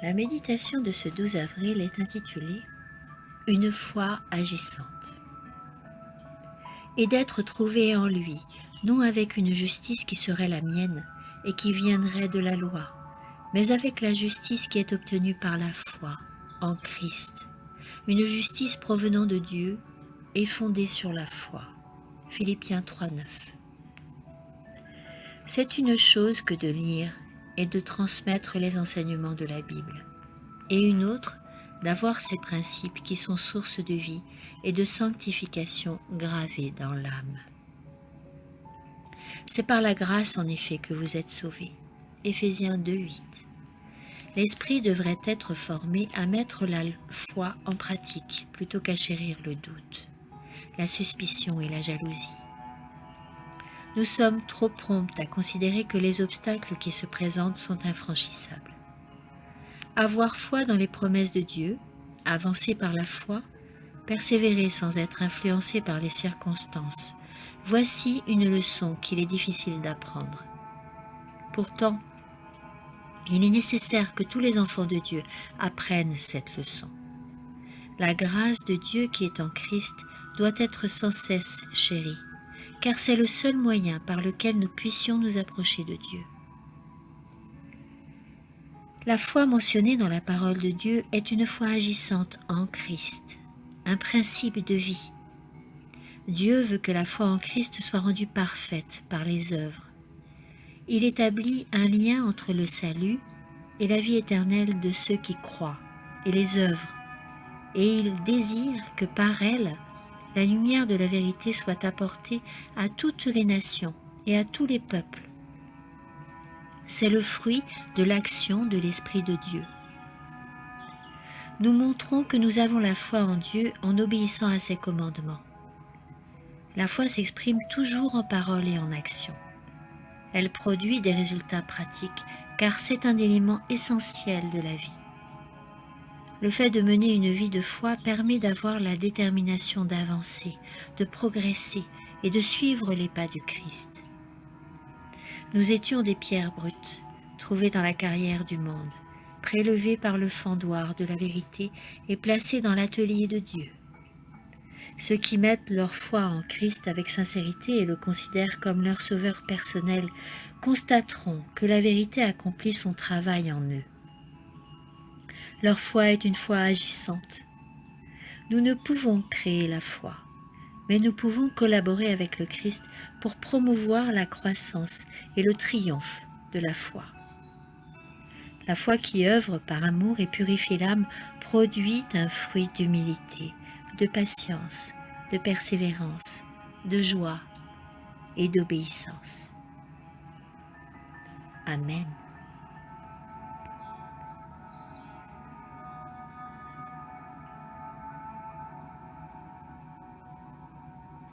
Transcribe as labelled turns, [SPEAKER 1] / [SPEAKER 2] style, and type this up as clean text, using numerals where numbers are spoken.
[SPEAKER 1] La méditation de ce 12 avril est intitulée « Une foi agissante » et d'être trouvé en lui, non avec une justice qui serait la mienne et qui viendrait de la loi, mais avec la justice qui est obtenue par la foi en Christ, une justice provenant de Dieu et fondée sur la foi. Philippiens 3,9. C'est une chose que de lire et de transmettre les enseignements de la Bible, et une autre d'avoir ces principes qui sont source de vie et de sanctification gravés dans l'âme. C'est par la grâce en effet que vous êtes sauvés. Éphésiens 2,8. L'esprit devrait être formé à mettre la foi en pratique plutôt qu'à chérir le doute, la suspicion et la jalousie. Nous sommes trop prompts à considérer que les obstacles qui se présentent sont infranchissables. Avoir foi dans les promesses de Dieu, avancer par la foi, persévérer sans être influencé par les circonstances, voici une leçon qu'il est difficile d'apprendre. Pourtant, il est nécessaire que tous les enfants de Dieu apprennent cette leçon. La grâce de Dieu qui est en Christ doit être sans cesse chérie, car c'est le seul moyen par lequel nous puissions nous approcher de Dieu. La foi mentionnée dans la parole de Dieu est une foi agissante en Christ, un principe de vie. Dieu veut que la foi en Christ soit rendue parfaite par les œuvres. Il établit un lien entre le salut et la vie éternelle de ceux qui croient et les œuvres, et il désire que par elles, la lumière de la vérité soit apportée à toutes les nations et à tous les peuples. C'est le fruit de l'action de l'Esprit de Dieu. Nous montrons que nous avons la foi en Dieu en obéissant à ses commandements. La foi s'exprime toujours en parole et en action. Elle produit des résultats pratiques car c'est un élément essentiel de la vie. Le fait de mener une vie de foi permet d'avoir la détermination d'avancer, de progresser et de suivre les pas du Christ. Nous étions des pierres brutes, trouvées dans la carrière du monde, prélevées par le fendoir de la vérité et placées dans l'atelier de Dieu. Ceux qui mettent leur foi en Christ avec sincérité et le considèrent comme leur sauveur personnel constateront que la vérité accomplit son travail en eux. Leur foi est une foi agissante. Nous ne pouvons créer la foi, mais nous pouvons collaborer avec le Christ pour promouvoir la croissance et le triomphe de la foi. La foi qui œuvre par amour et purifie l'âme produit un fruit d'humilité, de patience, de persévérance, de joie et d'obéissance. Amen.